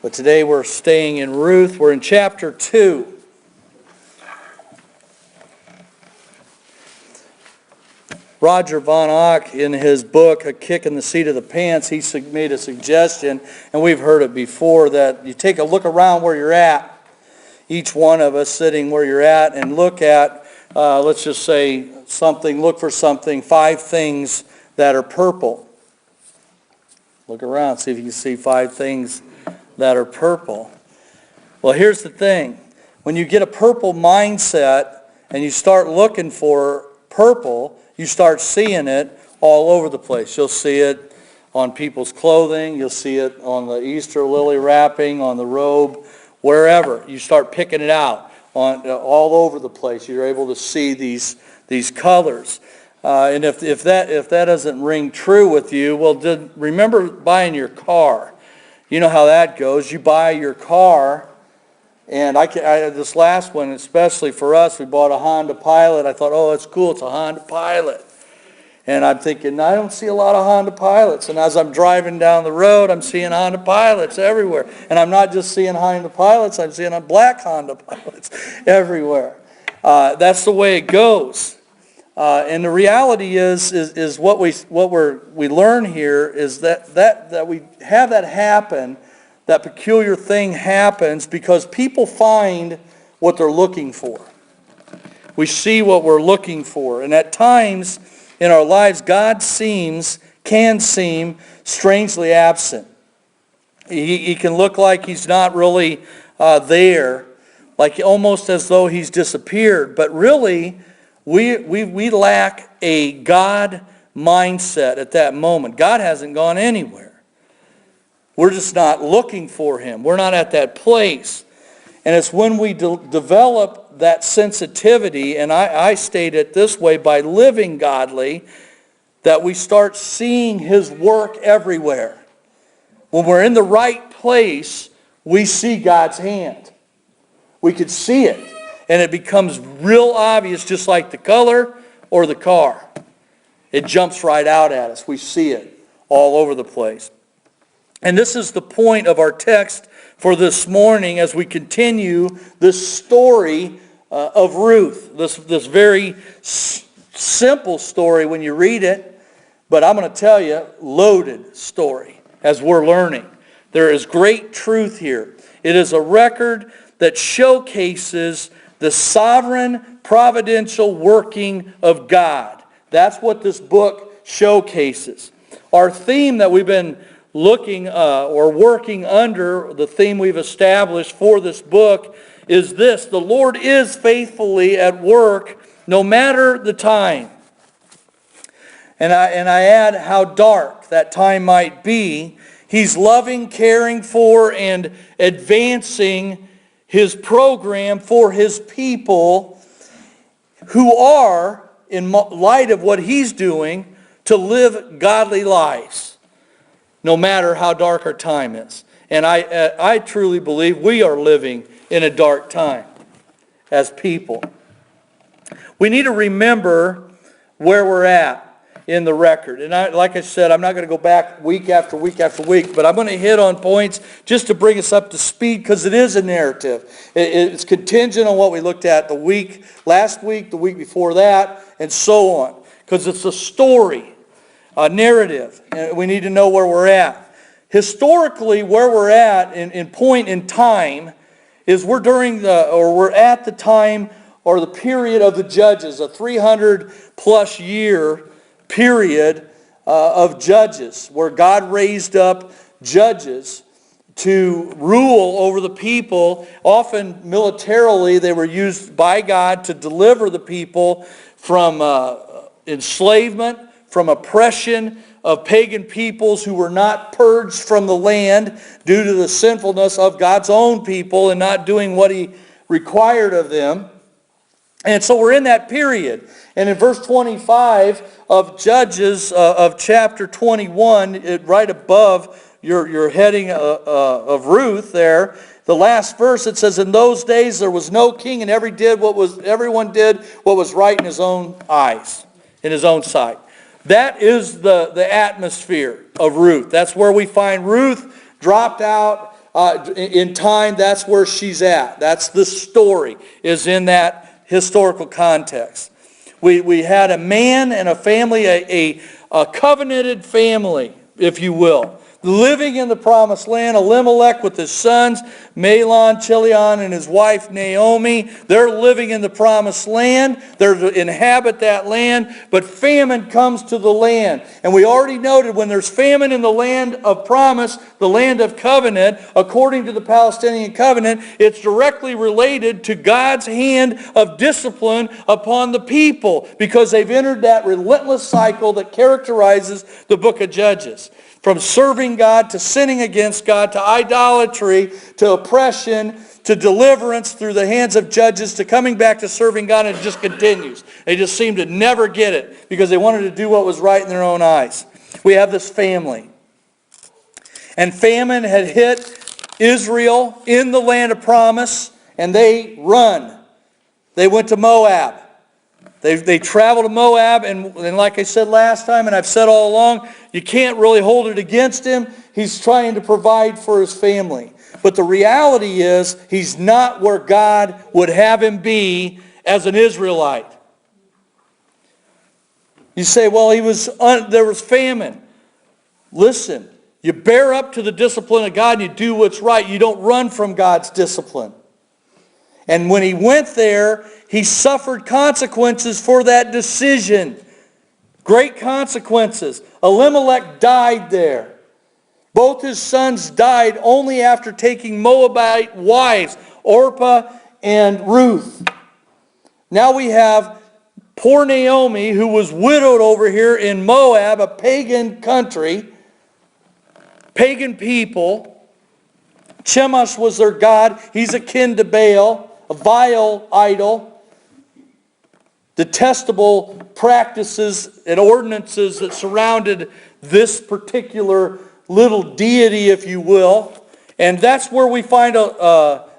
But today we're staying in Ruth. We're in chapter 2. Roger Von Ock, in his book, A Kick in the Seat of the Pants, he made a suggestion, and we've heard it before, that you take a look around where you're at, each one of us sitting where you're at, and look at, let's just say look for something, 5 things that are purple. Look around, see if you can see 5 things that are purple. Well, here's the thing. When you get a purple mindset and you start looking for purple, you start seeing it all over the place. You'll see it on people's clothing. You'll see it on the Easter lily wrapping, on the robe, wherever. You start picking it out all over the place. You're able to see these colors. And if that doesn't ring true with you, well, remember buying your car. You know how that goes. You buy your car, and this last one, especially for us, we bought a Honda Pilot. I thought, oh, it's cool, it's a Honda Pilot. And I'm thinking, I don't see a lot of Honda Pilots. And as I'm driving down the road, I'm seeing Honda Pilots everywhere. And I'm not just seeing Honda Pilots, I'm seeing black Honda Pilots everywhere. That's the way it goes. And the reality is what we learn here is that we have that happen. That peculiar thing happens because people find what they're looking for. We see what we're looking for. And at times in our lives, God can seem strangely absent. He can look like He's not really there, like almost as though He's disappeared. But really, we lack a God mindset at that moment. God hasn't gone anywhere. We're just not looking for Him. We're not at that place. And it's when we develop that sensitivity, and I state it this way, by living godly, that we start seeing His work everywhere. When we're in the right place, we see God's hand. We could see it. And it becomes real obvious, just like the color or the car. It jumps right out at us. We see it all over the place. And this is the point of our text for this morning as we continue this story of Ruth. This very simple story when you read it, but I'm going to tell you, loaded story as we're learning. There is great truth here. It is a record that showcases the sovereign, providential working of God. That's what this book showcases. Our theme that we've been looking or working under, the theme we've established for this book is this: the Lord is faithfully at work no matter the time. And I add how dark that time might be. He's loving, caring for, and advancing His program for His people who are, in light of what He's doing, to live godly lives, no matter how dark our time is. And I truly believe we are living in a dark time as people. We need to remember where we're at in the record. And like I said, I'm not going to go back week after week after week, but I'm going to hit on points just to bring us up to speed because it is a narrative. It's contingent on what we looked at last week, the week before that, and so on. Because it's a story. A narrative, and we need to know where we're at. Historically, where we're at in point in time is we're at the time or the period of the judges, a 300 plus year period of judges, where God raised up judges to rule over the people. Often militarily, they were used by God to deliver the people from enslavement, from oppression of pagan peoples who were not purged from the land due to the sinfulness of God's own people and not doing what He required of them. And so we're in that period. And in verse 25 of Judges of chapter 21, right above your heading of Ruth there, the last verse, it says, "In those days there was no king, and everyone did what was right in his own eyes, in his own sight." That is the atmosphere of Ruth. That's where we find Ruth dropped out in time, that's where she's at. That's the story, is in that historical context. We had a man and a family, a covenanted family, if you will, living in the promised land. Elimelech with his sons, Mahlon, Chilion, and his wife Naomi. They're living in the promised land. They're to inhabit that land. But famine comes to the land. And we already noted when there's famine in the land of promise, the land of covenant, according to the Palestinian covenant, it's directly related to God's hand of discipline upon the people, because they've entered that relentless cycle that characterizes the book of Judges. From serving God to sinning against God to idolatry to oppression to deliverance through the hands of judges to coming back to serving God, and it just continues. They just seem to never get it because they wanted to do what was right in their own eyes. We have this family. And famine had hit Israel in the land of promise, and they run. They went to Moab. They traveled to Moab, and like I said last time, and I've said all along, you can't really hold it against him. He's trying to provide for his family. But the reality is, he's not where God would have him be as an Israelite. You say, well, there was famine. Listen, you bear up to the discipline of God and you do what's right. You don't run from God's discipline. And when he went there, he suffered consequences for that decision. Great consequences. Elimelech died there. Both his sons died only after taking Moabite wives, Orpah and Ruth. Now we have poor Naomi, who was widowed over here in Moab, a pagan country, pagan people. Chemosh was their god. He's akin to Baal, a vile idol. Detestable practices and ordinances that surrounded this particular little deity, if you will. And that's where we find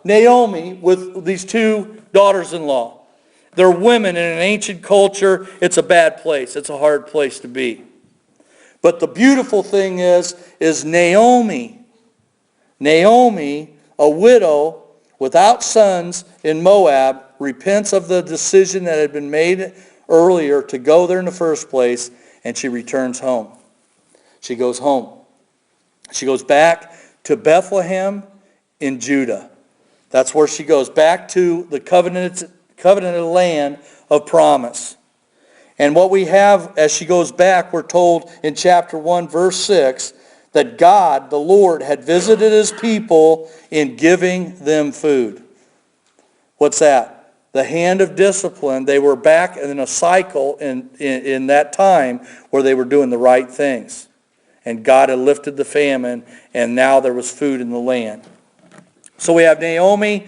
Naomi with these two daughters-in-law. They're women in an ancient culture. It's a bad place. It's a hard place to be. But the beautiful thing is Naomi, a widow without sons in Moab, repents of the decision that had been made earlier to go there in the first place, and she returns home. She goes home. She goes back to Bethlehem in Judah. That's where she goes, back to the covenanted land of promise. And what we have as she goes back, we're told in chapter 1, verse 6, that God, the Lord, had visited his people in giving them food. What's that? The hand of discipline. They were back in a cycle in that time where they were doing the right things. And God had lifted the famine, and now there was food in the land. So we have Naomi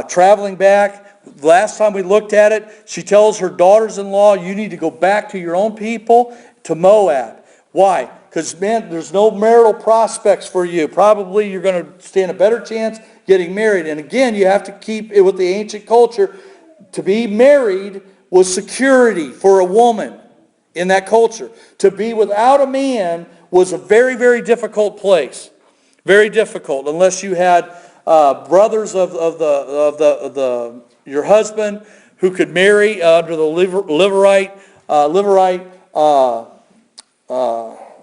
traveling back. Last time we looked at it, she tells her daughters-in-law, you need to go back to your own people, to Moab. Why? Because, man, there's no marital prospects for you. Probably you're going to stand a better chance getting married. And again, you have to keep it with the ancient culture. To be married was security for a woman in that culture. To be without a man was a very, very difficult place. Very difficult, unless you had brothers of your husband who could marry under the Levirate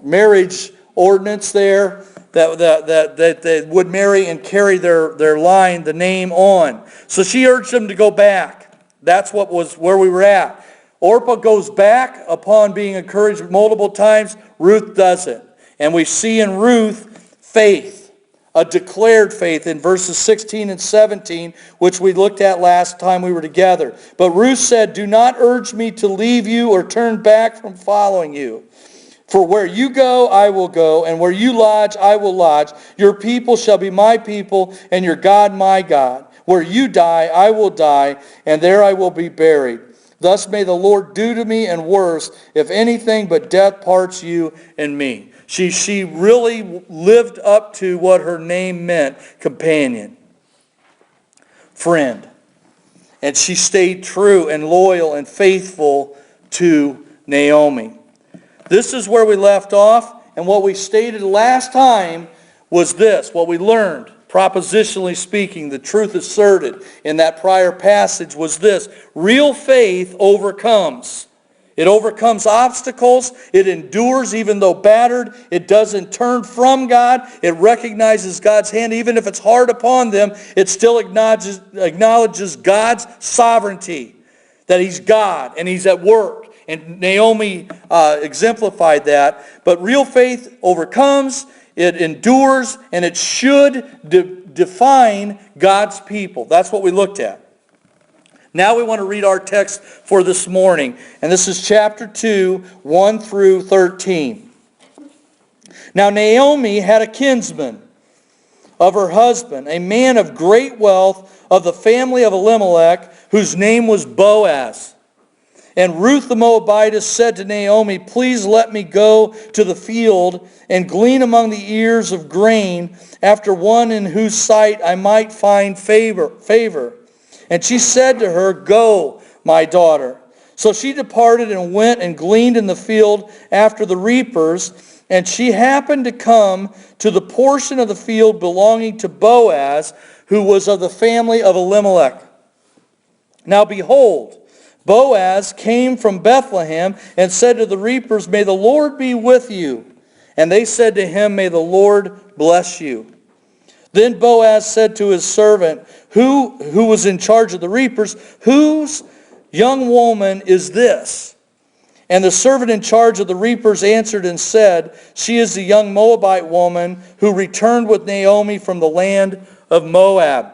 marriage ordinance there, that they would marry and carry their line, the name on. So she urged them to go back. That's where we were at. Orpah goes back upon being encouraged multiple times. Ruth doesn't. And we see in Ruth faith, a declared faith in verses 16 and 17, which we looked at last time we were together. But Ruth said, do not urge me to leave you or turn back from following you. For where you go, I will go, and where you lodge, I will lodge. Your people shall be my people, and your God my God. Where you die, I will die, and there I will be buried. Thus may the Lord do to me, and worse, if anything but death parts you and me. She really lived up to what her name meant, companion, friend. And she stayed true and loyal and faithful to Naomi. This is where we left off, and what we stated last time was this, what we learned. Propositionally speaking, the truth asserted in that prior passage was this: real faith overcomes. It overcomes obstacles. It endures even though battered. It doesn't turn from God. It recognizes God's hand. Even if it's hard upon them, it still acknowledges God's sovereignty, that He's God and He's at work. And Naomi exemplified that. But real faith overcomes, it endures, and it should define God's people. That's what we looked at. Now we want to read our text for this morning. And this is chapter 2, 1 through 13. Now Naomi had a kinsman of her husband, a man of great wealth of the family of Elimelech, whose name was Boaz. And Ruth the Moabitess said to Naomi, "Please let me go to the field and glean among the ears of grain after one in whose sight I might find favor." And she said to her, "Go, my daughter." So she departed and went and gleaned in the field after the reapers. And she happened to come to the portion of the field belonging to Boaz, who was of the family of Elimelech. Now behold, Boaz came from Bethlehem and said to the reapers, "May the Lord be with you." And they said to him, "May the Lord bless you." Then Boaz said to his servant, who was in charge of the reapers, "Whose young woman is this?" And the servant in charge of the reapers answered and said, "She is the young Moabite woman who returned with Naomi from the land of Moab."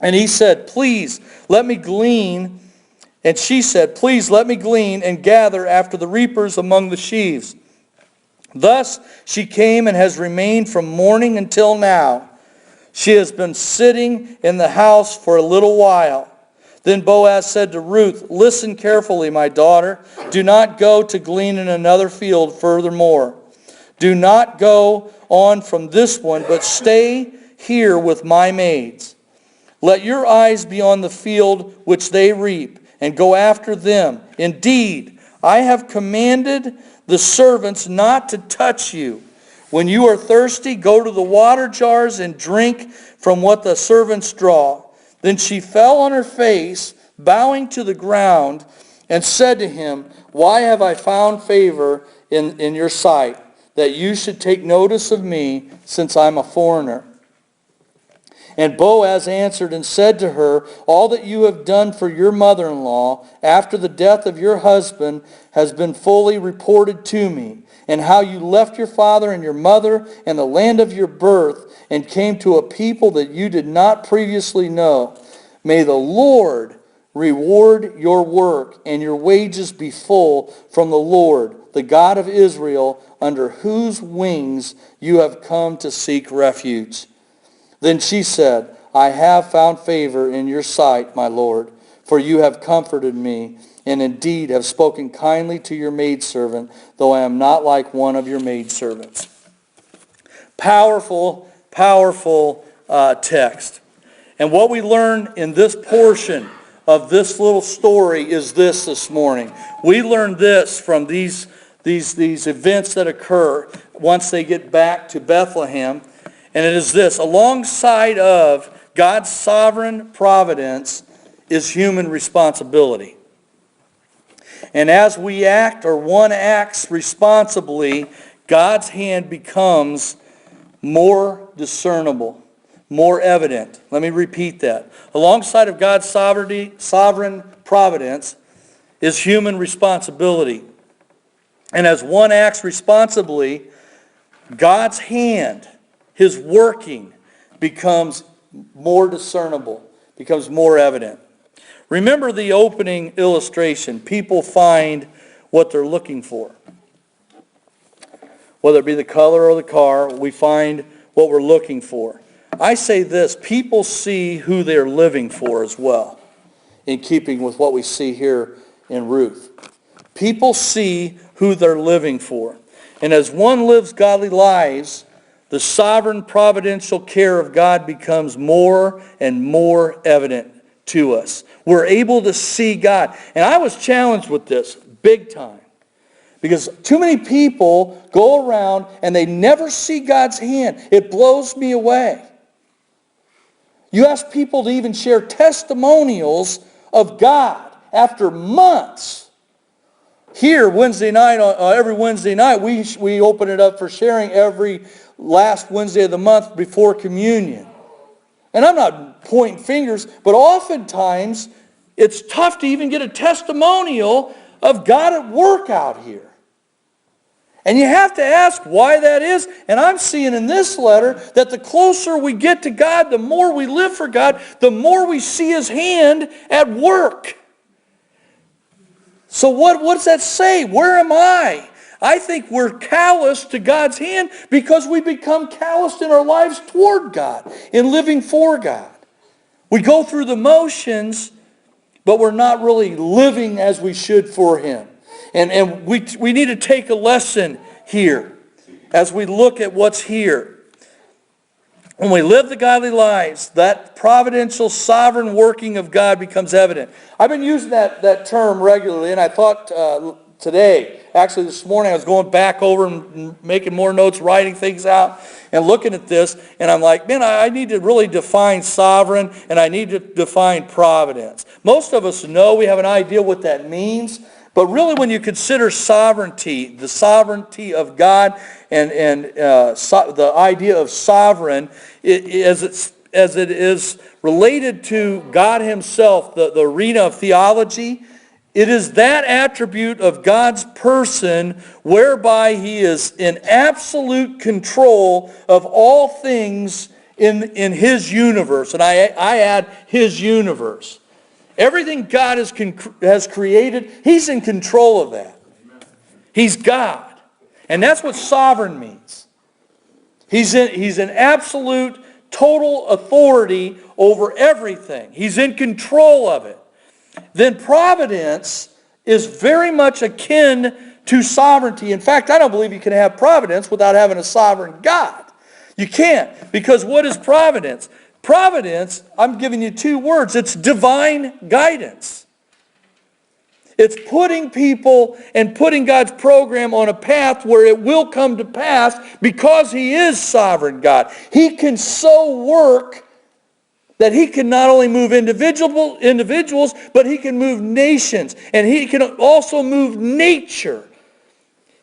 And he said, "Please let me glean." And she said, "Please let me glean and gather after the reapers among the sheaves." Thus she came and has remained from morning until now. She has been sitting in the house for a little while. Then Boaz said to Ruth, "Listen carefully, my daughter. Do not go to glean in another field furthermore. Do not go on from this one, but stay here with my maids. Let your eyes be on the field which they reap, and go after them. Indeed, I have commanded the servants not to touch you. When you are thirsty, go to the water jars and drink from what the servants draw." Then she fell on her face, bowing to the ground, and said to him, "Why have I found favor in your sight, that you should take notice of me, since I'm a foreigner?" And Boaz answered and said to her, "All that you have done for your mother-in-law after the death of your husband has been fully reported to me, and how you left your father and your mother and the land of your birth and came to a people that you did not previously know. May the Lord reward your work and your wages be full from the Lord, the God of Israel, under whose wings you have come to seek refuge." Then she said, "I have found favor in your sight, my Lord, for you have comforted me, and indeed have spoken kindly to your maidservant, though I am not like one of your maidservants." Powerful, powerful text. And what we learn in this portion of this little story is this morning. We learn this from these events that occur once they get back to Bethlehem. And it is this: alongside of God's sovereign providence is human responsibility. And as we act, or one acts responsibly, God's hand becomes more discernible, more evident. Let me repeat that. Alongside of God's sovereign providence is human responsibility. And as one acts responsibly, God's hand, His working, becomes more discernible, becomes more evident. Remember the opening illustration. People find what they're looking for. Whether it be the color or the car, we find what we're looking for. I say this: people see who they're living for as well, in keeping with what we see here in Ruth. People see who they're living for. And as one lives godly lives, the sovereign providential care of God becomes more and more evident to us. We're able to see God. And I was challenged with this big time. Because too many people go around and they never see God's hand. It blows me away. You ask people to even share testimonials of God after months. Here, Wednesday night, every Wednesday night, we open it up for sharing every last Wednesday of the month before communion. And I'm not pointing fingers, but oftentimes it's tough to even get a testimonial of God at work out here. And you have to ask why that is. And I'm seeing in this letter that the closer we get to God, the more we live for God, the more we see His hand at work. So what does that say? Where am I? I think we're callous to God's hand because we become calloused in our lives toward God, in living for God. We go through the motions, but we're not really living as we should for Him. And we need to take a lesson here as we look at what's here. When we live the godly lives, that providential, sovereign working of God becomes evident. I've been using that term regularly, and I thought today, actually this morning, I was going back over and making more notes, writing things out, and looking at this, and I'm like, man, I need to really define sovereign, and I need to define providence. Most of us know, we have an idea what that means, but really when you consider sovereignty, the sovereignty of God, and the idea of sovereign, as it is related to God Himself, the arena of theology, it is that attribute of God's person whereby He is in absolute control of all things in His universe. And I add His universe. Everything God has created, He's in control of that. He's God. And that's what sovereign means. He's in absolute, total authority over everything. He's in control of it. Then providence is very much akin to sovereignty. In fact, I don't believe you can have providence without having a sovereign God. You can't, because what is providence? Providence, I'm giving you two words. It's divine guidance. It's putting people and putting God's program on a path where it will come to pass because He is sovereign God. He can so work that He can not only move individuals, but He can move nations. And He can also move nature.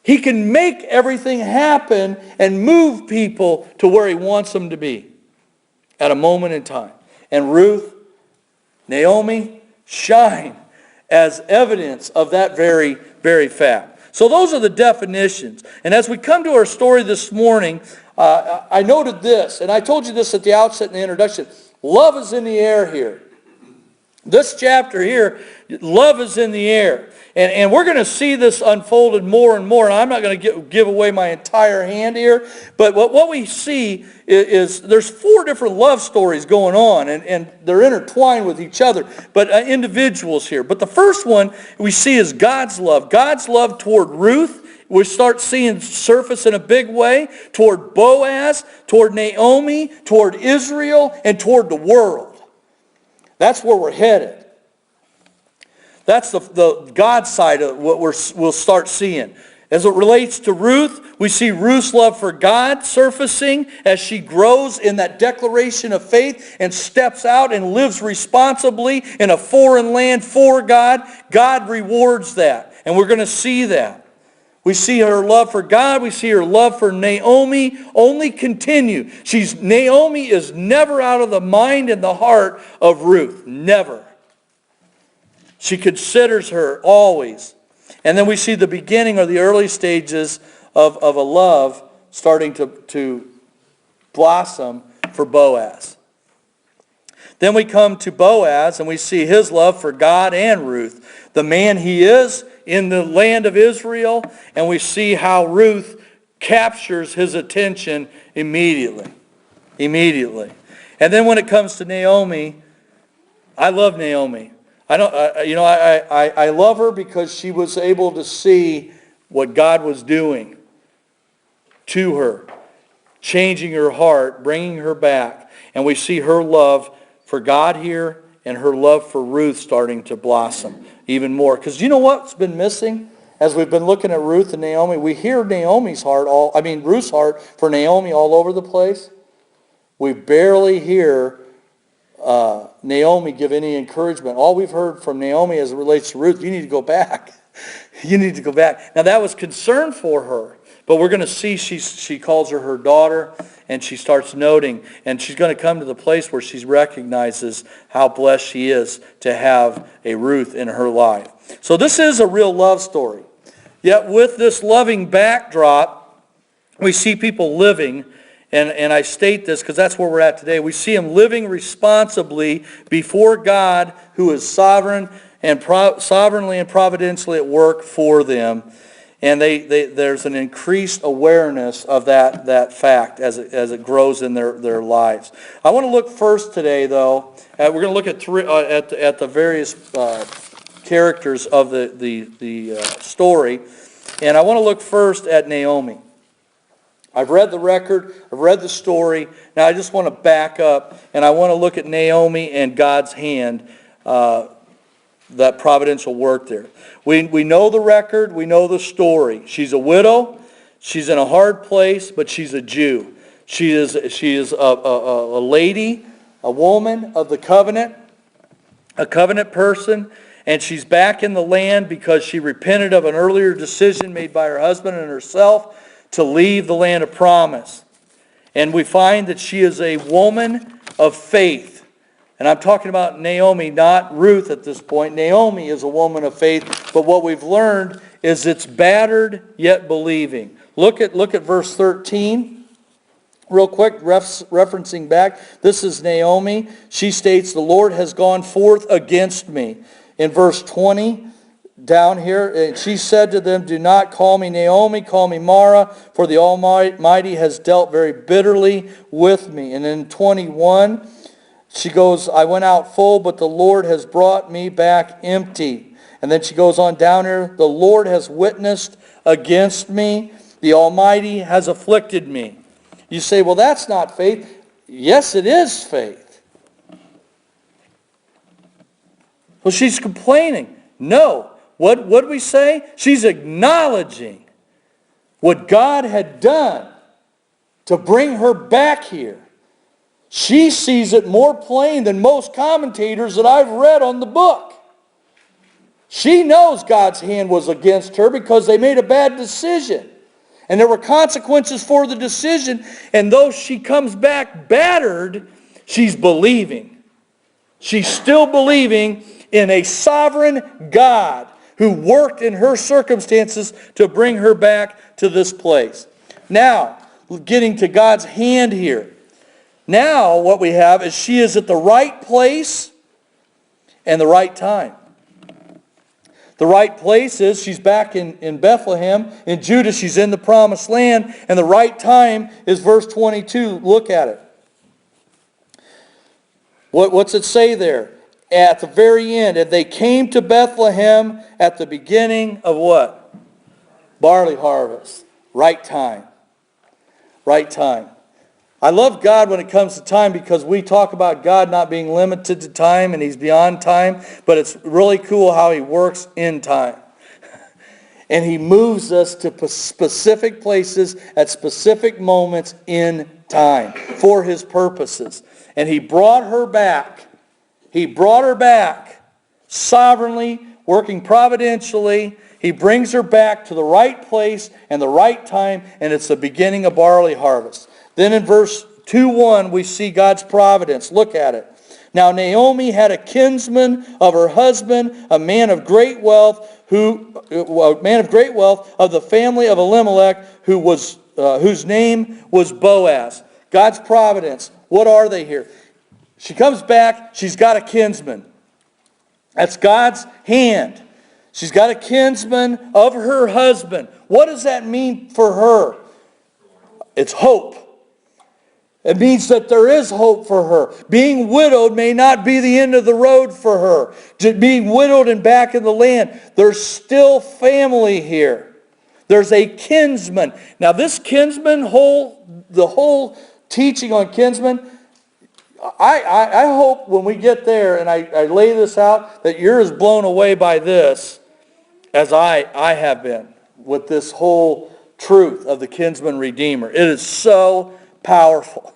He can make everything happen and move people to where He wants them to be at a moment in time. And Ruth, Naomi, shine as evidence of that very, very fact. So those are the definitions. And as we come to our story this morning, I noted this, and I told you this at the outset in the introduction. Love is in the air here. This chapter here, love is in the air. And we're going to see this unfolded more and more. And I'm not going to give away my entire hand here. But what we see is there's 4 different love stories going on. And they're intertwined with each other. But individuals here. But the first one we see is God's love. God's love toward Ruth. We start seeing surface in a big way. Toward Boaz, toward Naomi, toward Israel, and toward the world. That's where we're headed. That's the God side of what we'll start seeing. As it relates to Ruth, we see Ruth's love for God surfacing as she grows in that declaration of faith and steps out and lives responsibly in a foreign land for God. God rewards that, and we're going to see that. We see her love for God. We see her love for Naomi only continue. Naomi is never out of the mind and the heart of Ruth. Never. She considers her always. And then we see the beginning or the early stages of a love starting to blossom for Boaz. Then we come to Boaz and we see his love for God and Ruth. The man he is in the land of Israel, and we see how Ruth captures his attention immediately. Immediately. And then when it comes to Naomi, I love Naomi. I love her because she was able to see what God was doing to her, changing her heart, bringing her back. And we see her love for God here and her love for Ruth starting to blossom even more. Because you know what's been missing? As we've been looking at Ruth and Naomi, we hear Ruth's heart for Naomi all over the place. We barely hear Naomi give any encouragement. All we've heard from Naomi as it relates to Ruth, you need to go back. You need to go back. Now that was concern for her, but we're going to see she calls her daughter, and she starts noting, and she's going to come to the place where she recognizes how blessed she is to have a Ruth in her life. So this is a real love story. Yet with this loving backdrop, we see people living, and I state this because that's where we're at today. We see them living responsibly before God, who is sovereign and sovereignly and providentially at work for them. And there's an increased awareness of that fact as it grows in their lives. I want to look first today, though. We're going to look at the various characters of the story, and I want to look first at Naomi. I've read the record, I've read the story. Now I just want to back up, and I want to look at Naomi and God's hand, that providential work there. We know the record, we know the story. She's a widow, she's in a hard place, but she's a Jew. She is a lady, a woman of the covenant, a covenant person, and she's back in the land because she repented of an earlier decision made by her husband and herself to leave the land of promise. And we find that she is a woman of faith. And I'm talking about Naomi, not Ruth at this point. Naomi is a woman of faith, but what we've learned is it's battered yet believing. Look at verse 13. Real quick, referencing back. This is Naomi. She states, "The Lord has gone forth against me." In verse 20, down here, she said to them, "Do not call me Naomi, call me Mara, for the Almighty has dealt very bitterly with me." And in 21, she goes, "I went out full, but the Lord has brought me back empty." And then she goes on down here, "The Lord has witnessed against me. The Almighty has afflicted me." You say, well, that's not faith. Yes, it is faith. Well, she's complaining. No. What do we say? She's acknowledging what God had done to bring her back here. She sees it more plain than most commentators that I've read on the book. She knows God's hand was against her because they made a bad decision. And there were consequences for the decision. And though she comes back battered, she's believing. She's still believing in a sovereign God who worked in her circumstances to bring her back to this place. Now, getting to God's hand here. Now what we have is she is at the right place and the right time. The right place is she's back in Bethlehem. In Judah, she's in the promised land. And the right time is verse 22. Look at it. What's it say there? At the very end, and they came to Bethlehem at the beginning of what? Barley harvest. Right time. Right time. I love God when it comes to time because we talk about God not being limited to time and He's beyond time, but it's really cool how He works in time. And He moves us to specific places at specific moments in time for His purposes. And He brought her back. He brought her back sovereignly, working providentially. He brings her back to the right place and the right time, and it's the beginning of barley harvest. Then in verse 2:1, we see God's providence. Look at it. "Now Naomi had a kinsman of her husband, a man of great wealth, of the family of Elimelech, whose name was Boaz." God's providence. What are they here? She comes back, she's got a kinsman. That's God's hand. She's got a kinsman of her husband. What does that mean for her? It's hope. It means that there is hope for her. Being widowed may not be the end of the road for her. Just being widowed and back in the land, there's still family here. There's a kinsman. Now this kinsman, the whole teaching on kinsman, I hope when we get there and I lay this out that you're as blown away by this as I have been with this whole truth of the kinsman redeemer. It is so powerful.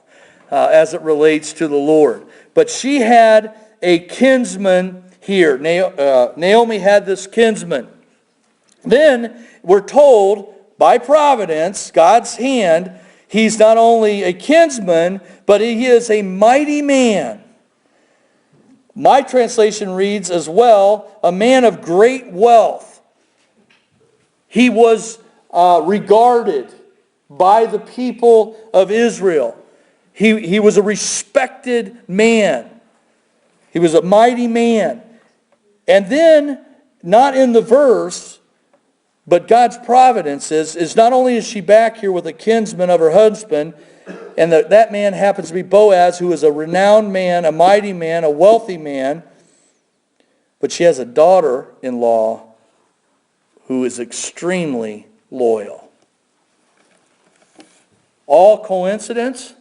as it relates to the Lord. But she had a kinsman here. Naomi had this kinsman. Then we're told by providence, God's hand, he's not only a kinsman, but he is a mighty man. My translation reads as well, a man of great wealth. He was regarded by the people of Israel. He was a respected man. He was a mighty man. And then, not in the verse, but God's providence is not only is she back here with a kinsman of her husband, and that man happens to be Boaz, who is a renowned man, a mighty man, a wealthy man, but she has a daughter-in-law who is extremely loyal. All coincidence?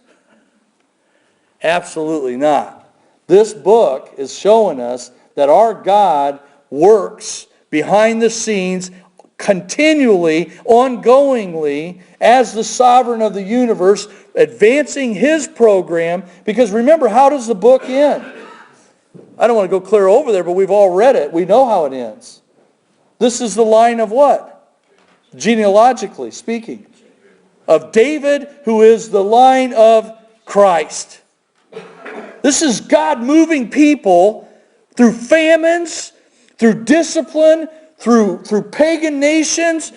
Absolutely not. This book is showing us that our God works behind the scenes continually, ongoingly, as the sovereign of the universe, advancing his program. Because remember, how does the book end? I don't want to go clear over there, but we've all read it. We know how it ends. This is the line of what? Genealogically speaking. Of David, who is the line of Christ. This is God moving people through famines, through discipline, through pagan nations,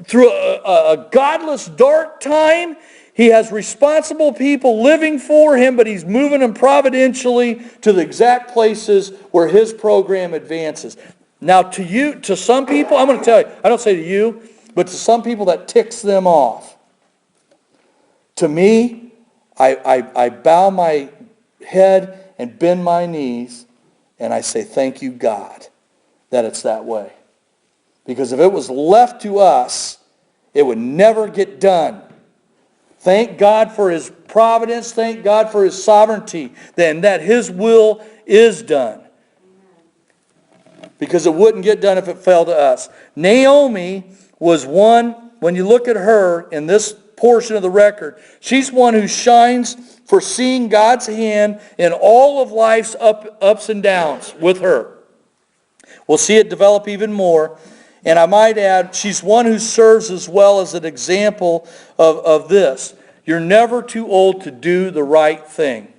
through a godless dark time. He has responsible people living for him, but he's moving them providentially to the exact places where his program advances. Now to some people, I'm going to tell you, I don't say to you, but to some people that ticks them off. To me, I bow my head and bend my knees and I say, thank you, God, that it's that way. Because if it was left to us, it would never get done. Thank God for his providence. Thank God for his sovereignty. Then that his will is done. Because it wouldn't get done if it fell to us. Naomi was one, when you look at her in this portion of the record, she's one who shines for seeing God's hand in all of life's ups and downs with her. We'll see it develop even more. And I might add, she's one who serves as well as an example of this. You're never too old to do the right thing.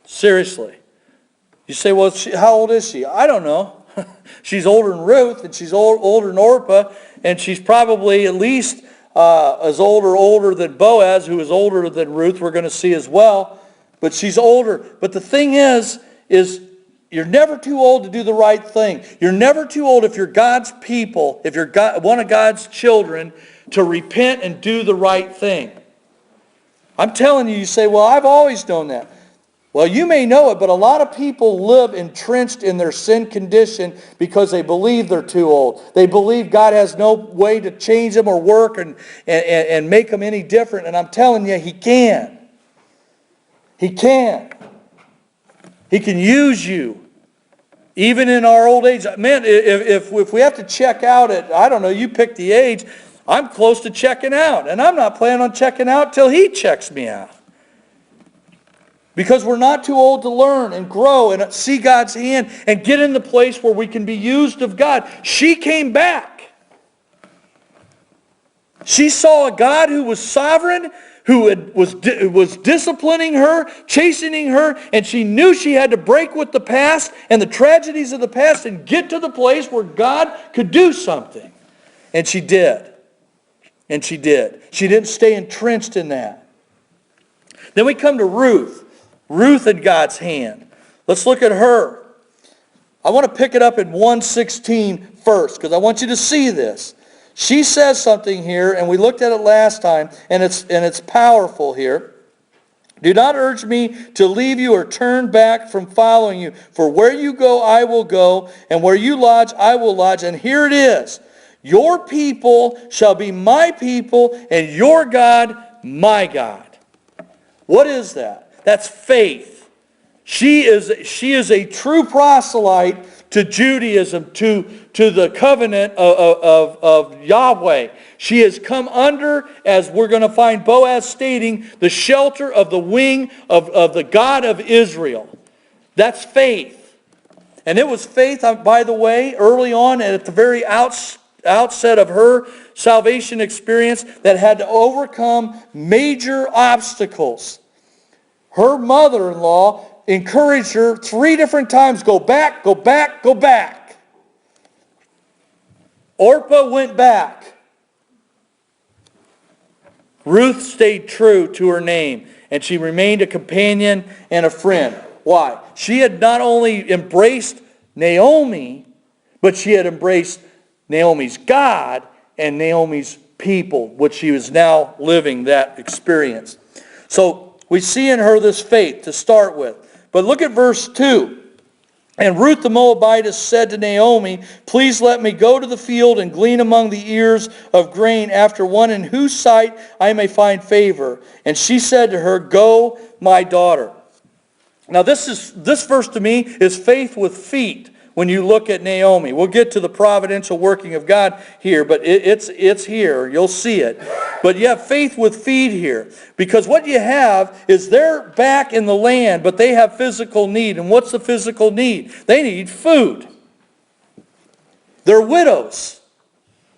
Seriously. You say, well, how old is she? I don't know. She's older than Ruth, and she's older than Orpah, and she's probably at least as old or older than Boaz, who is older than Ruth, we're going to see as well. But she's older. But the thing is you're never too old to do the right thing. You're never too old if you're God's people, if you're one of God's children, to repent and do the right thing. I'm telling you, you say, well, I've always known that. Well, you may know it, but a lot of people live entrenched in their sin condition because they believe they're too old. They believe God has no way to change them or work and make them any different. And I'm telling you, He can. He can. He can use you. Even in our old age. Man, if we have to check out at, I don't know, you pick the age, I'm close to checking out. And I'm not planning on checking out till He checks me out. Because we're not too old to learn and grow and see God's hand and get in the place where we can be used of God. She came back. She saw a God who was sovereign, who was disciplining her, chastening her, and she knew she had to break with the past and the tragedies of the past and get to the place where God could do something. And she did. And she did. She didn't stay entrenched in that. Then we come to Ruth. Ruth in God's hand. Let's look at her. I want to pick it up in 1:16 first because I want you to see this. She says something here, and we looked at it last time, and it's powerful here. Do not urge me to leave you or turn back from following you. For where you go, I will go, and where you lodge, I will lodge. And here it is. Your people shall be my people, and your God, my God. What is that? That's faith. She is a true proselyte to Judaism, to the covenant of Yahweh. She has come under, as we're going to find Boaz stating, the shelter of the wing of the God of Israel. That's faith. And it was faith, by the way, early on and at the very outset of her salvation experience that had to overcome major obstacles. Her mother-in-law encouraged her 3 different times, go back, go back, go back. Orpah went back. Ruth stayed true to her name, and she remained a companion and a friend. Why? She had not only embraced Naomi, but she had embraced Naomi's God and Naomi's people, which she was now living that experience. So we see in her this faith to start with. But look at verse 2. And Ruth the Moabitess said to Naomi, please let me go to the field and glean among the ears of grain after one in whose sight I may find favor. And she said to her, go, my daughter. Now this verse to me is faith with feet when you look at Naomi. We'll get to the providential working of God here, but it's here. You'll see it. But you have faith with feet here. Because what you have is they're back in the land, but they have physical need. And what's the physical need? They need food. They're widows.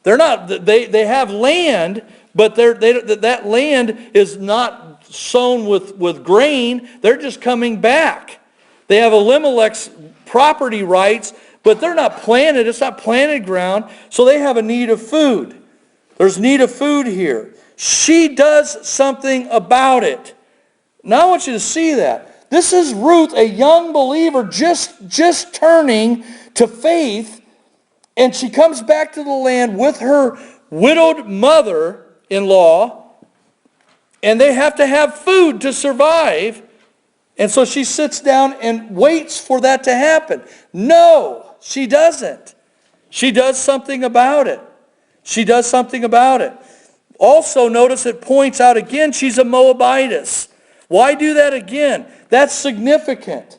They're not. They have land, but that land is not sown with grain. They're just coming back. They have Elimelech's property rights, but they're not planted. It's not planted ground, so they have a need of food. There's need of food here. She does something about it. Now I want you to see that. This is Ruth, a young believer, just turning to faith, and she comes back to the land with her widowed mother-in-law, and they have to have food to survive. And so she sits down and waits for that to happen. No, she doesn't. She does something about it. She does something about it. Also, notice it points out again, she's a Moabitess. Why do that again? That's significant.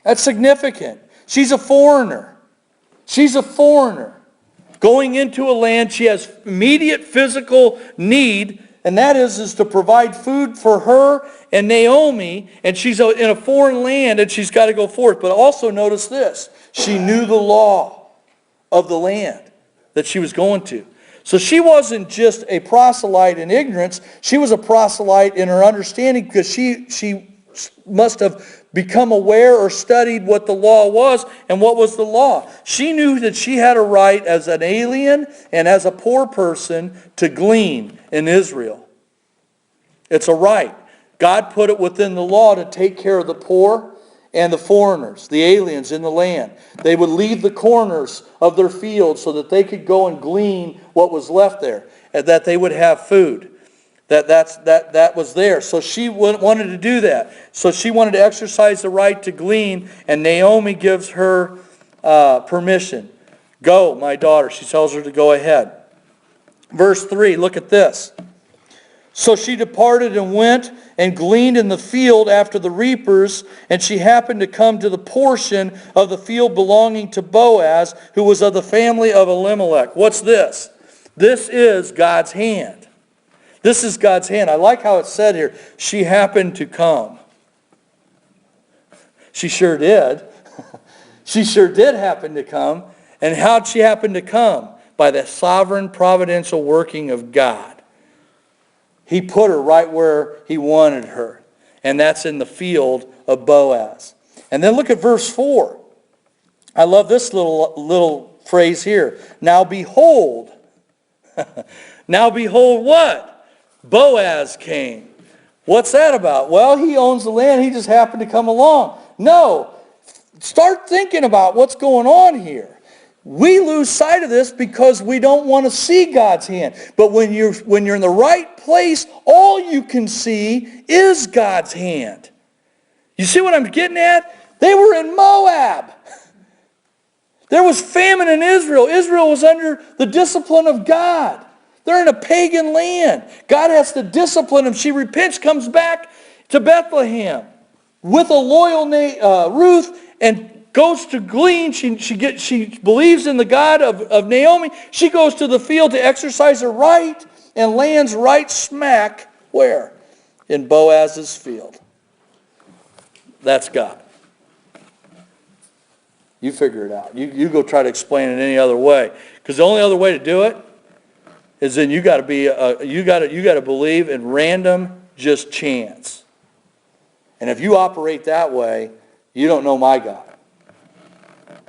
That's significant. She's a foreigner. She's a foreigner. Going into a land, she has immediate physical need, and that is to provide food for her and Naomi, and she's in a foreign land, and she's got to go forth. But also notice this. She knew the law of the land that she was going to. So she wasn't just a proselyte in ignorance. She was a proselyte in her understanding, because she must have become aware or studied what the law was. And what was the law? She knew that she had a right as an alien and as a poor person to glean in Israel. It's a right. God put it within the law to take care of the poor and the foreigners, the aliens in the land. They would leave the corners of their fields so that they could go and glean what was left there, and that they would have food. That was there. So she wanted to do that. So she wanted to exercise the right to glean, and Naomi gives her permission. Go, my daughter. She tells her to go ahead. Verse 3, look at this. So she departed and went and gleaned in the field after the reapers, and she happened to come to the portion of the field belonging to Boaz, who was of the family of Elimelech. What's this? This is God's hand. This is God's hand. I like how it's said here. She happened to come. She sure did. She sure did happen to come. And how'd she happen to come? By the sovereign providential working of God. He put her right where he wanted her. And that's in the field of Boaz. And then look at verse 4. I love this little phrase here. Now behold. Now behold what? Boaz came. What's that about? Well, he owns the land. He just happened to come along. No. Start thinking about what's going on here. We lose sight of this because we don't want to see God's hand. But when you're in the right place, all you can see is God's hand. You see what I'm getting at? They were in Moab. There was famine in Israel. Israel was under the discipline of God. They're in a pagan land. God has to discipline them. She repents, comes back to Bethlehem with a loyal Ruth, and goes to glean. She believes in the God of Naomi. She goes to the field to exercise her right and lands right smack, where? In Boaz's field. That's God. You figure it out. You go try to explain it any other way. Because the only other way to do it is then you got to believe in random just chance. And if you operate that way, you don't know my God.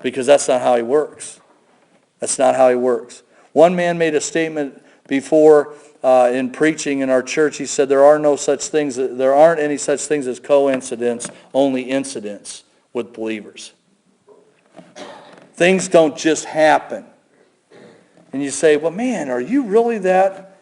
Because that's not how he works. That's not how he works. One man made a statement before in preaching in our church. He said there aren't any such things as coincidence, only incidents with believers. Things don't just happen. And you say, well, man, are you really that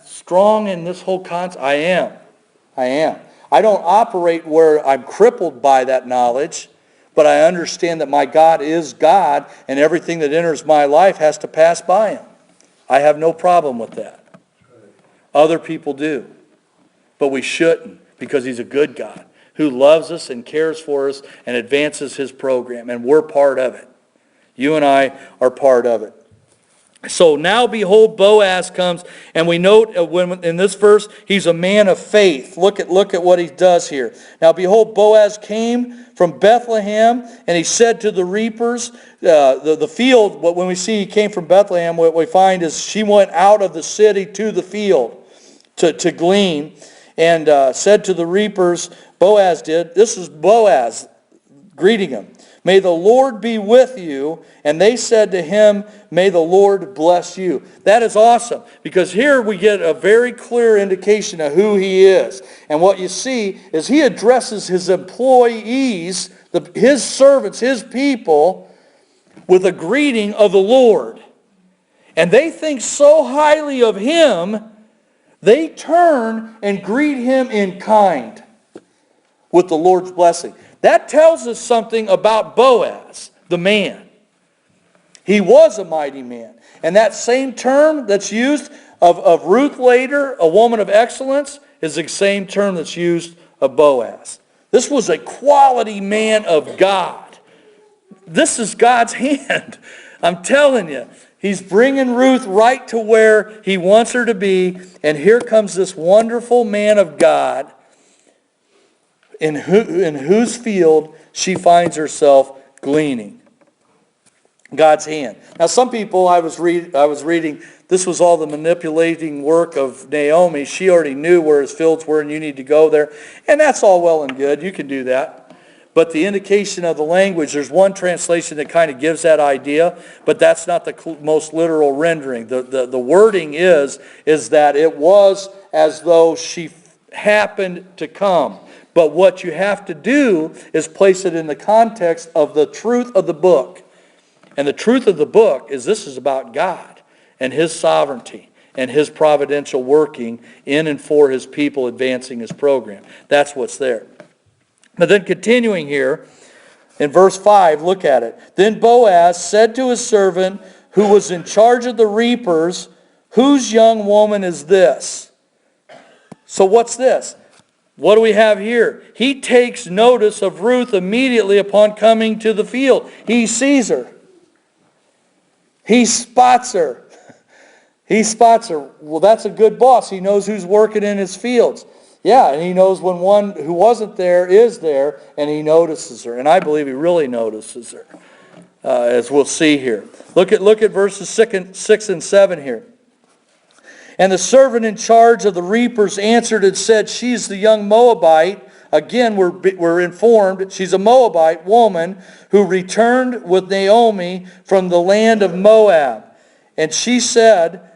strong in this whole concept? I am. I don't operate where I'm crippled by that knowledge, but I understand that my God is God, and everything that enters my life has to pass by him. I have no problem with that. Other people do. But we shouldn't, because he's a good God who loves us and cares for us and advances his program, and we're part of it. You and I are part of it. So now behold, Boaz comes, and we note in this verse, he's a man of faith. Look at what he does here. Now behold, Boaz came from Bethlehem, and he said to the reapers, the field, when we see he came from Bethlehem, what we find is she went out of the city to the field to glean, and said to the reapers, Boaz did, this is Boaz greeting him, may the Lord be with you. And they said to him, may the Lord bless you. That is awesome, because here we get a very clear indication of who he is. And what you see is he addresses his employees, his servants, his people, with a greeting of the Lord. And they think so highly of him, they turn and greet him in kind with the Lord's blessing. That tells us something about Boaz, the man. He was a mighty man. And that same term that's used of Ruth later, a woman of excellence, is the same term that's used of Boaz. This was a quality man of God. This is God's hand. I'm telling you. He's bringing Ruth right to where he wants her to be. And here comes this wonderful man of God in whose field she finds herself gleaning. God's hand. Now some people, I was reading, this was all the manipulating work of Naomi. She already knew where his fields were and you need to go there. And that's all well and good. You can do that. But the indication of the language, there's one translation that kind of gives that idea, but that's not the most literal rendering. The wording is that it was as though she happened to come. But what you have to do is place it in the context of the truth of the book. And the truth of the book is this is about God and his sovereignty and his providential working in and for his people, advancing his program. That's what's there. But then continuing here, in verse 5, look at it. Then Boaz said to his servant who was in charge of the reapers, whose young woman is this? So what's this? What do we have here? He takes notice of Ruth immediately upon coming to the field. He sees her. He spots her. He spots her. Well, that's a good boss. He knows who's working in his fields. Yeah, and he knows when one who wasn't there is there, and he notices her. And I believe he really notices her, as we'll see here. Look at verses 6 and 7 here. And the servant in charge of the reapers answered and said, she's the young Moabite. Again, we're informed she's a Moabite woman who returned with Naomi from the land of Moab. And she said,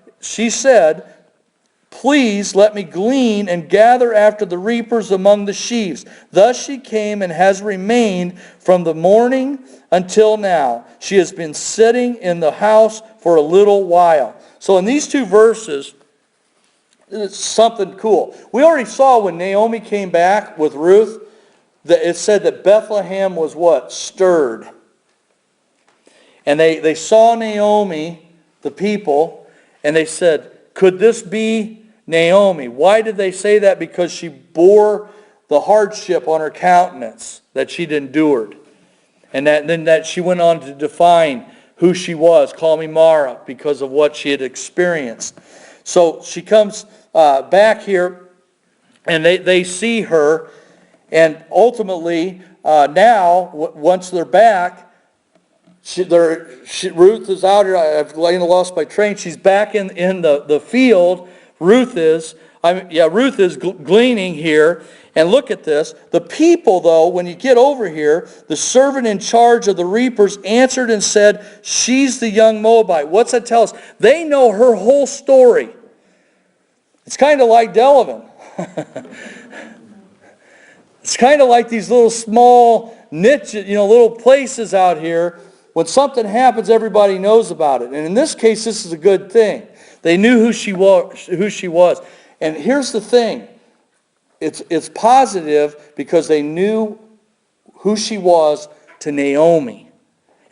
please let me glean and gather after the reapers among the sheaves. Thus she came and has remained from the morning until now. She has been sitting in the house for a little while. So in these two verses, it's something cool. We already saw when Naomi came back with Ruth, that it said that Bethlehem was what? Stirred. And they saw Naomi, the people, and they said, could this be Naomi? Why did they say that? Because she bore the hardship on her countenance that she'd endured. And then that she went on to define who she was. Call me Mara, because of what she had experienced. So she comes back here, and they see her, and ultimately now, once they're back, Ruth is out here. I've lost my train. She's back in the field. Ruth is gleaning here. And look at this. The people, though, when you get over here, the servant in charge of the reapers answered and said, she's the young Moabite. What's that tell us? They know her whole story. It's kind of like Delavan. It's kind of like these little small niches, little places out here. When something happens, everybody knows about it. And in this case, this is a good thing. They knew who she was. And here's the thing. It's positive because they knew who she was to Naomi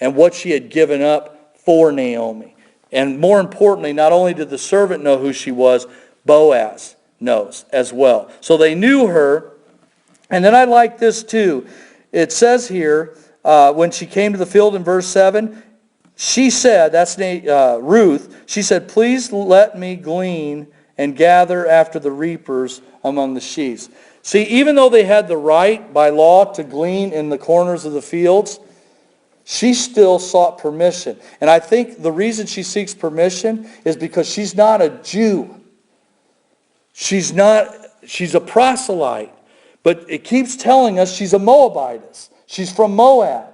and what she had given up for Naomi. And more importantly, not only did the servant know who she was, Boaz knows as well. So they knew her. And then I like this too. It says here, when she came to the field in verse 7, she said, that's Ruth, she said, please let me glean and gather after the reapers among the sheaves. See, even though they had the right by law to glean in the corners of the fields, she still sought permission. And I think the reason she seeks permission is because she's not a Jew. She's a proselyte. But it keeps telling us she's a Moabitess. She's from Moab.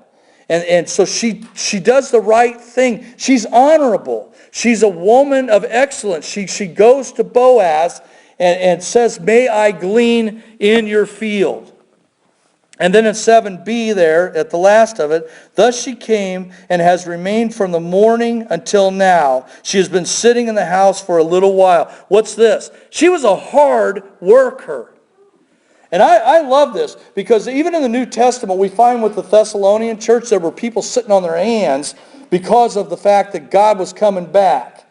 And so she does the right thing. She's honorable. She's a woman of excellence. She goes to Boaz and says, may I glean in your field? And then in 7b there, at the last of it, thus she came and has remained from the morning until now. She has been sitting in the house for a little while. What's this? She was a hard worker. And I love this because even in the New Testament, we find with the Thessalonian church, there were people sitting on their hands because of the fact that God was coming back.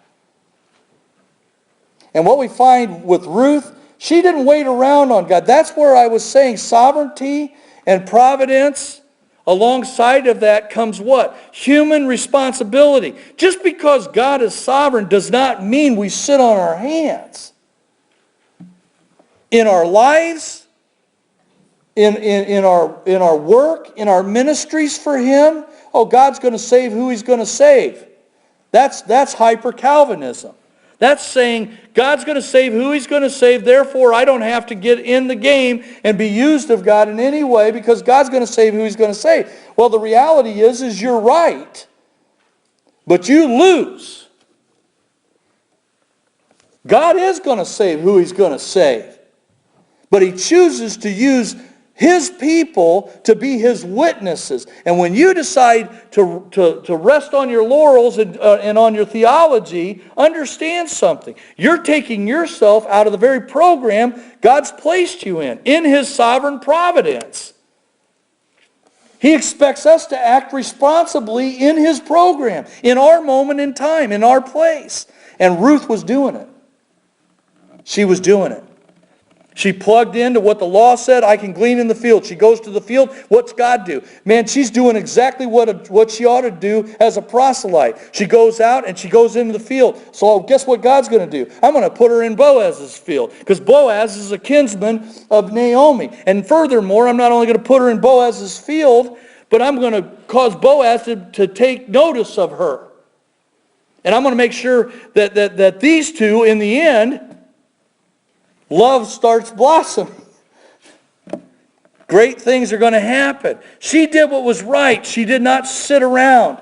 And what we find with Ruth, she didn't wait around on God. That's where I was saying sovereignty and providence. Alongside of that comes what? Human responsibility. Just because God is sovereign does not mean we sit on our hands. In our lives, in our work, in our ministries for Him, God's going to save who He's going to save. That's hyper-Calvinism. That's saying God's going to save who He's going to save, therefore I don't have to get in the game and be used of God in any way because God's going to save who He's going to save. Well, the reality is you're right, but you lose. God is going to save who He's going to save, but He chooses to use His people to be His witnesses. And when you decide to rest on your laurels and on your theology, understand something. You're taking yourself out of the very program God's placed you in His sovereign providence. He expects us to act responsibly in His program, in our moment in time, in our place. And Ruth was doing it. She was doing it. She plugged into what the law said, I can glean in the field. She goes to the field, what's God do? Man, she's doing exactly what she ought to do as a proselyte. She goes out and she goes into the field. So guess what God's going to do? I'm going to put her in Boaz's field, because Boaz is a kinsman of Naomi. And furthermore, I'm not only going to put her in Boaz's field, but I'm going to cause Boaz to take notice of her. And I'm going to make sure that these two, in the end, love starts blossoming. Great things are going to happen. She did what was right. She did not sit around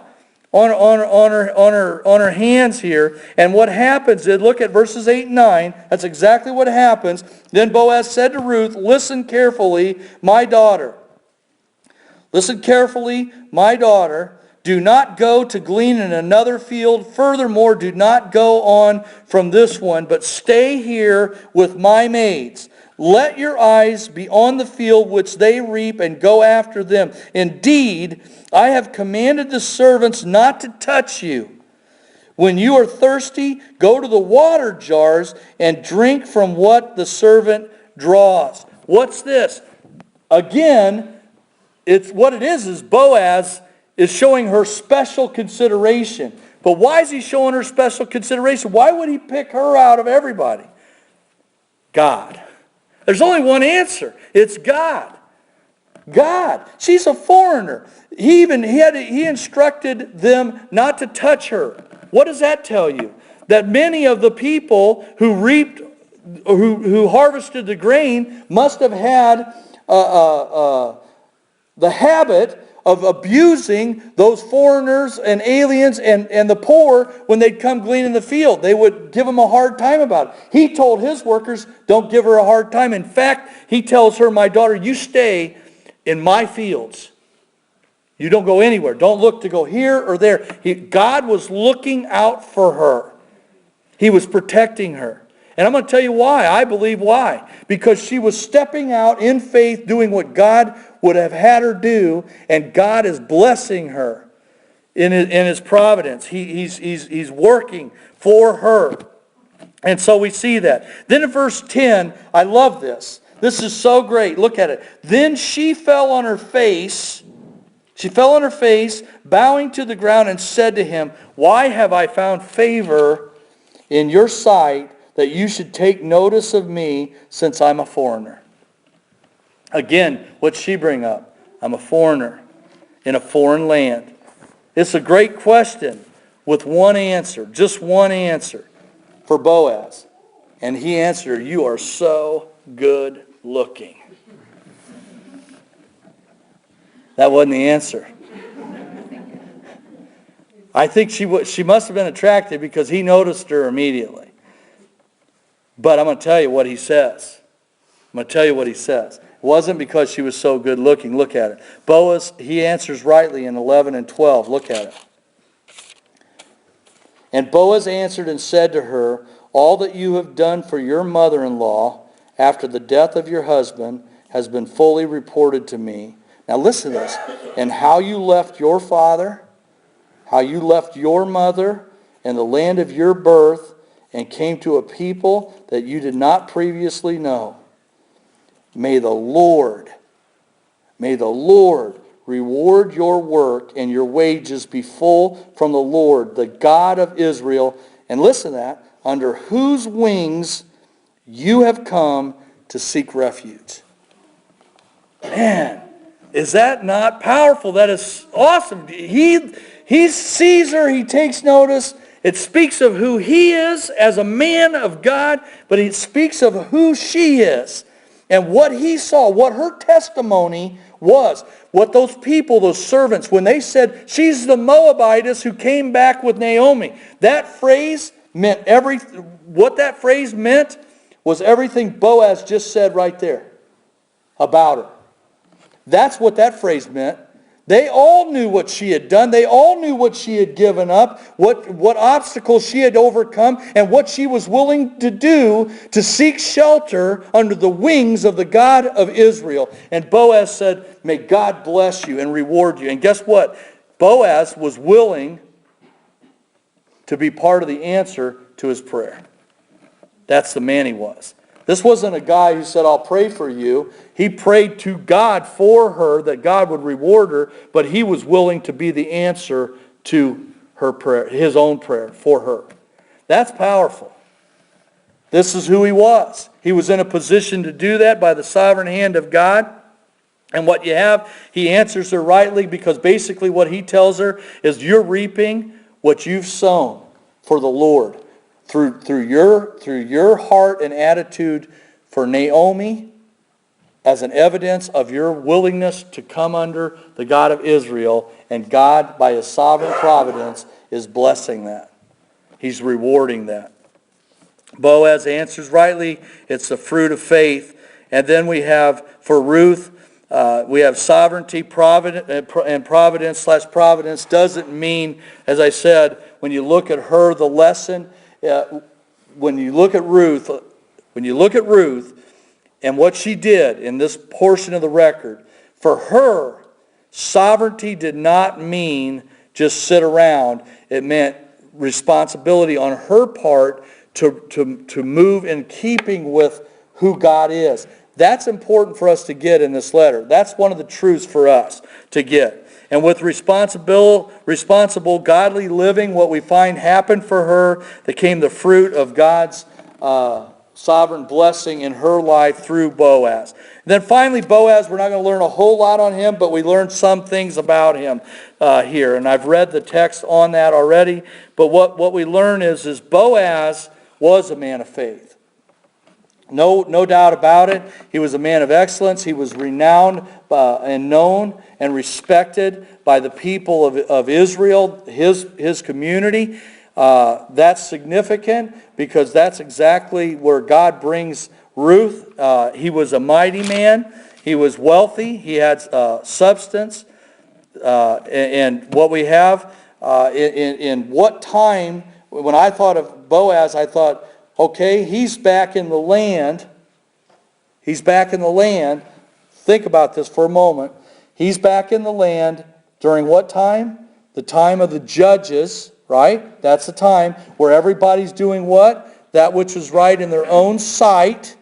on her hands here. And what happens is, look at verses 8 and 9. That's exactly what happens. Then Boaz said to Ruth, listen carefully, my daughter. Listen carefully, my daughter. Do not go to glean in another field. Furthermore, do not go on from this one, but stay here with my maids. Let your eyes be on the field which they reap, and go after them. Indeed, I have commanded the servants not to touch you. When you are thirsty, go to the water jars and drink from what the servant draws. What's this? Again, it's what it is Boaz is showing her special consideration. But why is he showing her special consideration? Why would he pick her out of everybody? God. There's only one answer. It's God. God. She's a foreigner. He instructed them not to touch her. What does that tell you? That many of the people who harvested the grain must have had the habit of abusing those foreigners and aliens and the poor when they'd come glean in the field. They would give them a hard time about it. He told his workers, don't give her a hard time. In fact, he tells her, my daughter, you stay in my fields. You don't go anywhere. Don't look to go here or there. God was looking out for her. He was protecting her. And I'm going to tell you why. I believe why. Because she was stepping out in faith, doing what God would have had her do, and God is blessing her in His providence. He's working for her. And so we see that. Then in verse 10, I love this. This is so great. Look at it. Then she fell on her face. She fell on her face, bowing to the ground, and said to him, why have I found favor in your sight, that you should take notice of me, since I'm a foreigner? Again, what's she bring up? I'm a foreigner in a foreign land. It's a great question with one answer, just one answer for Boaz. And he answered, you are so good looking. That wasn't the answer. I think she must have been attracted because he noticed her immediately. But I'm going to tell you what he says. It wasn't because she was so good looking. Look at it. Boaz, he answers rightly in 11 and 12. Look at it. And Boaz answered and said to her, all that you have done for your mother-in-law after the death of your husband has been fully reported to me. Now listen to this. And how you left your father, how you left your mother and the land of your birth, and came to a people that you did not previously know. May the Lord reward your work, and your wages be full from the Lord, the God of Israel. And listen to that, under whose wings you have come to seek refuge. Man, is that not powerful? That is awesome. He sees her, he takes notice. It speaks of who he is as a man of God, but it speaks of who she is and what he saw, what her testimony was. What those people, those servants, when they said, she's the Moabitess who came back with Naomi, that phrase meant what that phrase meant was everything Boaz just said right there about her. That's what that phrase meant. They all knew what she had done. They all knew what she had given up, what obstacles she had overcome, and what she was willing to do to seek shelter under the wings of the God of Israel. And Boaz said, may God bless you and reward you. And guess what? Boaz was willing to be part of the answer to his prayer. That's the man he was. This wasn't a guy who said, I'll pray for you. He prayed to God for her, that God would reward her, but he was willing to be the answer to her prayer, his own prayer for her. That's powerful. This is who he was. He was in a position to do that by the sovereign hand of God. And what you have, he answers her rightly, because basically what he tells her is, you're reaping what you've sown for the Lord. Through your heart and attitude for Naomi, as an evidence of your willingness to come under the God of Israel, and God, by His sovereign providence, is blessing that. He's rewarding that. Boaz answers rightly. It's the fruit of faith. And then we have, for Ruth, we have sovereignty, and providence doesn't mean, as I said, when you look at her, the lesson, when you look at Ruth and what she did in this portion of the record, for her, sovereignty did not mean just sit around. It meant responsibility on her part to move in keeping with who God is. that's important for us to get in this letter. That's one of the truths for us to get. And with responsible, godly living, what we find happened for her, that came the fruit of God's sovereign blessing in her life through Boaz. And then finally, Boaz, we're not going to learn a whole lot on him, but we learned some things about him here. And I've read the text on that already. But what we learn is Boaz was a man of faith. No doubt about it. He was a man of excellence. He was renowned and known and respected by the people of Israel, his community. That's significant because that's exactly where God brings Ruth. He was a mighty man. He was wealthy. He had substance. And what we have in what time, when I thought of Boaz, I thought, okay, he's back in the land. He's back in the land. Think about this for a moment. He's back in the land during what time? The time of the judges, right? That's the time where everybody's doing what? That which is right in their own sight.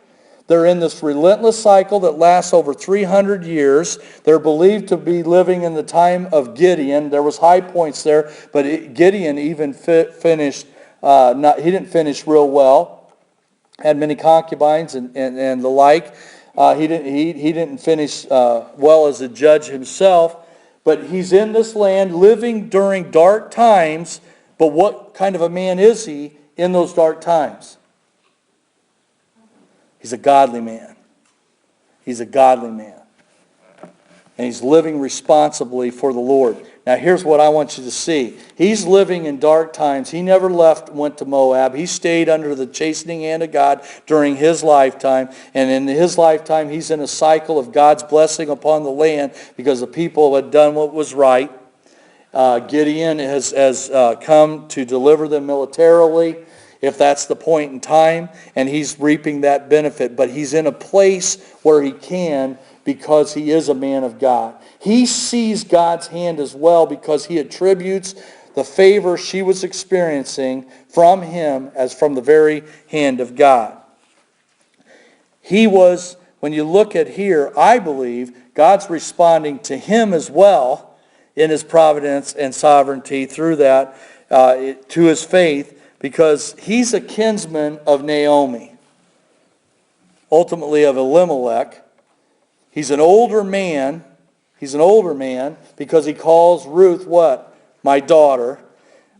They're in this relentless cycle that lasts over 300 years. They're believed to be living in the time of Gideon. There was high points there, but Gideon even finished. He didn't finish real well. Had many concubines and the like. He didn't finish well as a judge himself. But he's in this land living during dark times. But what kind of a man is he in those dark times? He's a godly man. He's a godly man. And he's living responsibly for the Lord. Now here's what I want you to see. He's living in dark times. He never went to Moab. He stayed under the chastening hand of God during his lifetime. And in his lifetime, he's in a cycle of God's blessing upon the land because the people had done what was right. Gideon has come to deliver them militarily, if that's the point in time, and he's reaping that benefit. But he's in a place where he can, because he is a man of God. He sees God's hand as well because he attributes the favor she was experiencing from him as from the very hand of God. He was, when you look at here, I believe God's responding to him as well in his providence and sovereignty through that to his faith, because he's a kinsman of Naomi, ultimately of Elimelech. He's an older man. He's an older man because he calls Ruth what? My daughter.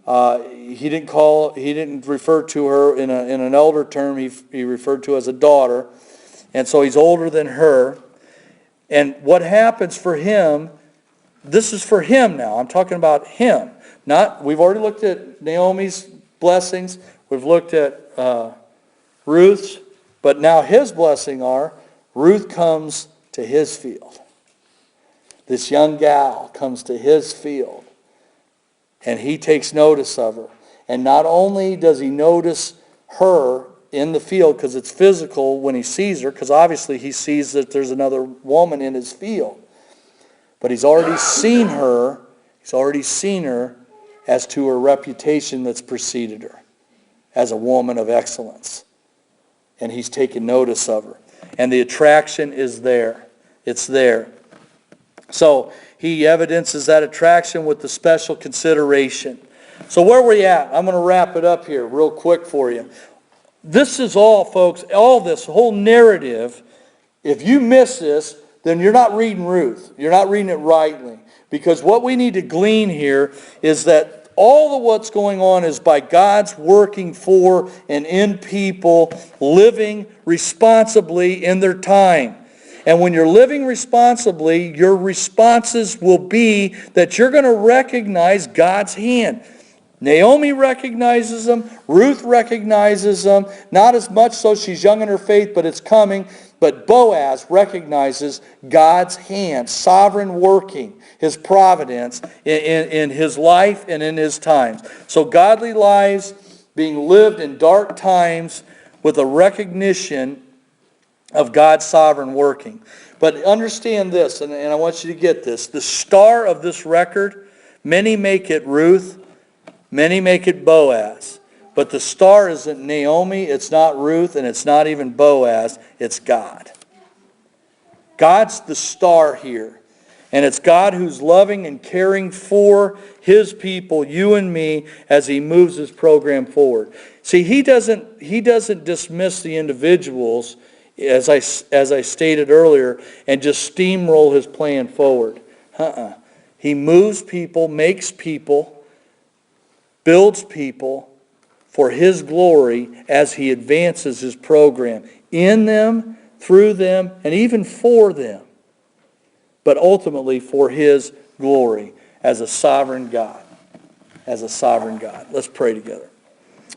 He didn't refer to her in an elder term. He referred to her as a daughter. And so he's older than her. And what happens for him, this is for him now. I'm talking about him. We've already looked at Naomi's blessings. We've looked at Ruth's. But now his blessing are, Ruth comes to his field. This young gal comes to his field. And he takes notice of her. And not only does he notice her in the field, because it's physical when he sees her, because obviously he sees that there's another woman in his field. But he's already seen her. He's already seen her as to her reputation that's preceded her as a woman of excellence. And he's taken notice of her. And the attraction is there. It's there. So he evidences that attraction with the special consideration. So where are we at? I'm going to wrap it up here real quick for you. This is all, folks, all this whole narrative. If you miss this, then you're not reading Ruth. You're not reading it rightly. Because what we need to glean here is that all of what's going on is by God's working for and in people living responsibly in their time. And when you're living responsibly, your responses will be that you're going to recognize God's hand. Naomi recognizes them. Ruth recognizes them. Not as much so she's young in her faith, but it's coming. But Boaz recognizes God's hand, sovereign working, his providence in his life and in his times. So godly lives being lived in dark times with a recognition of God's sovereign working. But understand this, and I want you to get this. The star of this record, many make it Ruth, many make it Boaz. But the star isn't Naomi, it's not Ruth, and it's not even Boaz, it's God. God's the star here. And it's God who's loving and caring for His people, you and me, as He moves His program forward. See, He doesn't dismiss the individuals, as I stated earlier, and just steamroll His plan forward. He moves people, makes people, builds people for His glory as He advances His program in them, through them, and even for them, but ultimately for His glory as a sovereign God. As a sovereign God. Let's pray together.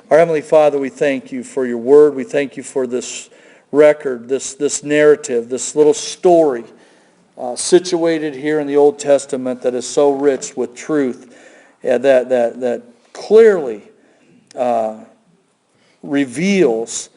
Our Heavenly Father, we thank You for Your Word. We thank You for this record, this narrative, this little story situated here in the Old Testament that is so rich with truth, that clearly reveals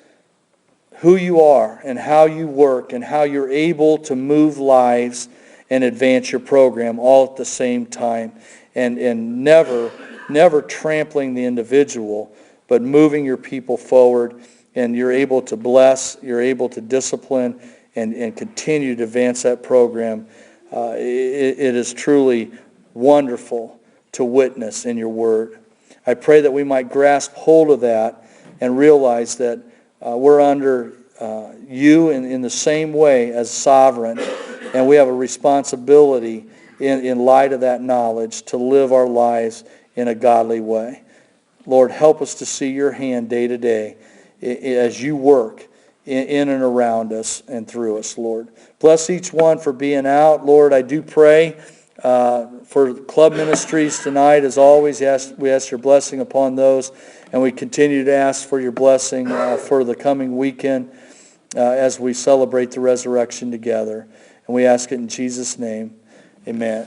who You are and how You work and how You're able to move lives and advance Your program all at the same time, and never trampling the individual, but moving Your people forward. And You're able to bless, You're able to discipline, and continue to advance that program. It is truly wonderful to witness in Your Word. I pray that we might grasp hold of that and realize that we're under You in the same way as sovereign, and we have a responsibility in light of that knowledge to live our lives in a godly way. Lord, help us to see Your hand day to day as You work in and around us and through us, Lord. Bless each one for being out. Lord, I do pray for club ministries tonight. As always, we ask Your blessing upon those, and we continue to ask for Your blessing for the coming weekend as we celebrate the resurrection together. And we ask it in Jesus' name. Amen.